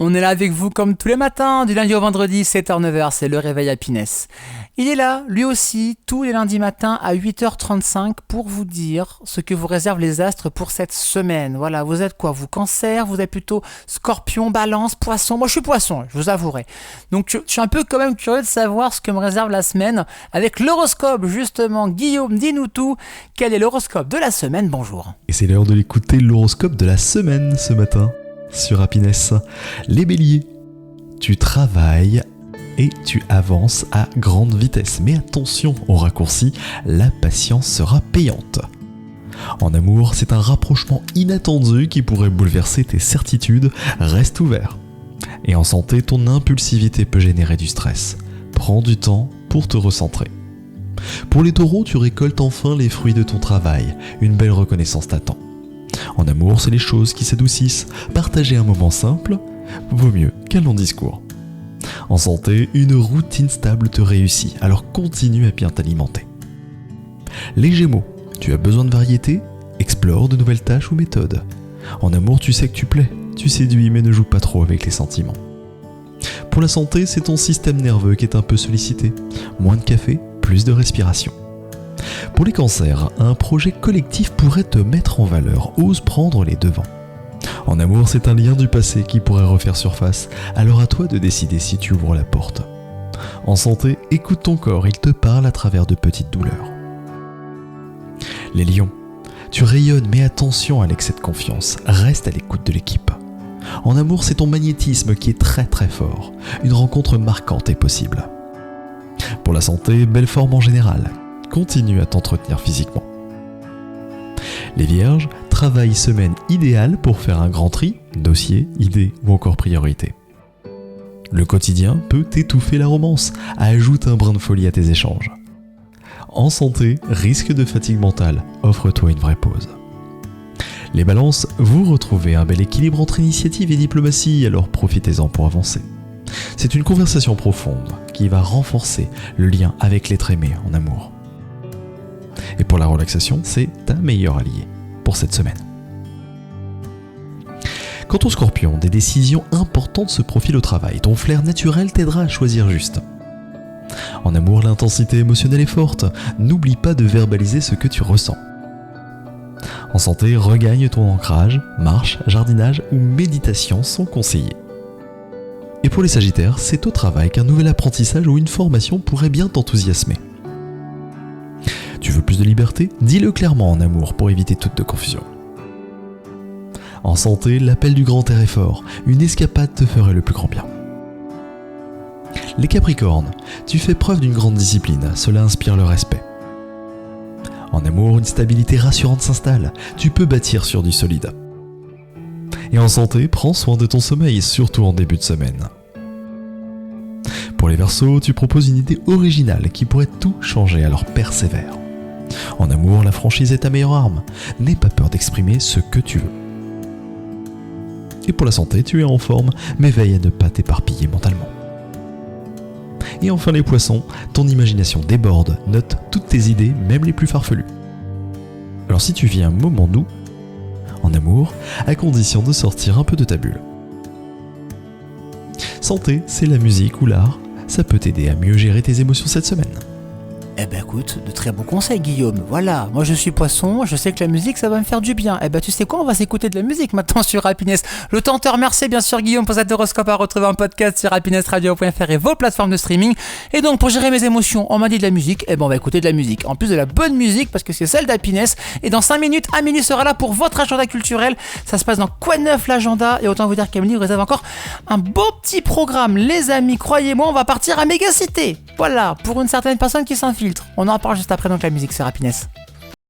On est là avec vous comme tous les matins, du lundi au vendredi, 7h-9h, c'est le réveil Happiness. Il est là, lui aussi, tous les lundis matins à 8h35 pour vous dire ce que vous réservent les astres pour cette semaine. Voilà, vous êtes quoi? Vous Cancer, vous êtes plutôt Scorpion, Balance, Poisson. Moi je suis Poisson, je vous avouerai. Donc je suis un peu quand même curieux de savoir ce que me réserve la semaine avec l'horoscope justement. Guillaume, dis-nous tout. Quel est l'horoscope de la semaine? Bonjour. Et c'est l'heure de l'écouter, l'horoscope de la semaine ce matin sur Happiness. Les béliers, tu travailles et tu avances à grande vitesse. Mais attention aux raccourcis, la patience sera payante. En amour, c'est un rapprochement inattendu qui pourrait bouleverser tes certitudes. Reste ouvert. Et en santé, ton impulsivité peut générer du stress. Prends du temps pour te recentrer. Pour les taureaux, tu récoltes enfin les fruits de ton travail. Une belle reconnaissance t'attend. En amour, c'est les choses qui s'adoucissent. Partager un moment simple vaut mieux qu'un long discours. En santé, une routine stable te réussit, alors continue à bien t'alimenter. Les Gémeaux, tu as besoin de variété? Explore de nouvelles tâches ou méthodes. En amour, tu sais que tu plais, tu séduis mais ne joue pas trop avec les sentiments. Pour la santé, c'est ton système nerveux qui est un peu sollicité. Moins de café, plus de respiration. Pour les cancers, un projet collectif pourrait te mettre en valeur, ose prendre les devants. En amour, c'est un lien du passé qui pourrait refaire surface, alors à toi de décider si tu ouvres la porte. En santé, écoute ton corps, il te parle à travers de petites douleurs. Les lions, tu rayonnes mais attention à l'excès de confiance, reste à l'écoute de l'équipe. En amour, c'est ton magnétisme qui est très très fort, une rencontre marquante est possible. Pour la santé, belle forme en général. Continue à t'entretenir physiquement. Les vierges, travail semaine idéale pour faire un grand tri, dossier, idées ou encore priorités. Le quotidien peut étouffer la romance, ajoute un brin de folie à tes échanges. En santé, risque de fatigue mentale, offre-toi une vraie pause. Les balances, vous retrouvez un bel équilibre entre initiative et diplomatie, alors profitez-en pour avancer. C'est une conversation profonde qui va renforcer le lien avec l'être aimé en amour. Et pour la relaxation, c'est ta meilleure alliée pour cette semaine. Quant au Scorpion, des décisions importantes se profilent au travail. Ton flair naturel t'aidera à choisir juste. En amour, l'intensité émotionnelle est forte. N'oublie pas de verbaliser ce que tu ressens. En santé, regagne ton ancrage, marche, jardinage ou méditation sont conseillés. Et pour les Sagittaires, c'est au travail qu'un nouvel apprentissage ou une formation pourrait bien t'enthousiasmer. Tu veux plus de liberté? Dis-le clairement en amour pour éviter toute confusion. En santé, l'appel du grand air est fort. Une escapade te ferait le plus grand bien. Les Capricornes, tu fais preuve d'une grande discipline. Cela inspire le respect. En amour, une stabilité rassurante s'installe. Tu peux bâtir sur du solide. Et en santé, prends soin de ton sommeil, surtout en début de semaine. Pour les Verseaux, tu proposes une idée originale qui pourrait tout changer, alors persévère. En amour, la franchise est ta meilleure arme. N'aie pas peur d'exprimer ce que tu veux. Et pour la santé, tu es en forme, mais veille à ne pas t'éparpiller mentalement. Et enfin les Poissons, ton imagination déborde, note toutes tes idées, même les plus farfelues. Alors si tu vis un moment doux, en amour, à condition de sortir un peu de ta bulle. Santé, c'est la musique ou l'art, ça peut t'aider à mieux gérer tes émotions cette semaine. Eh ben écoute, de très bons conseils Guillaume, voilà, moi je suis Poisson, je sais que la musique ça va me faire du bien. Eh ben tu sais quoi, on va s'écouter de la musique maintenant sur Happiness. Le temps de te remercier bien sûr Guillaume pour cet horoscope à retrouver en podcast sur happinessradio.fr et vos plateformes de streaming. Et donc pour gérer mes émotions, on m'a dit de la musique, eh ben on va écouter de la musique. En plus de la bonne musique parce que c'est celle d'Happiness. Et dans 5 minutes, Amélie sera là pour votre agenda culturel. Ça se passe dans Quoi de neuf l'agenda et autant vous dire qu'Amélie vous réserve encore un beau petit programme. Les amis, croyez-moi, on va partir à Mégacité. Voilà, pour une certaine personne qui s'infiltre. On en reparle juste après donc la musique sur Happiness.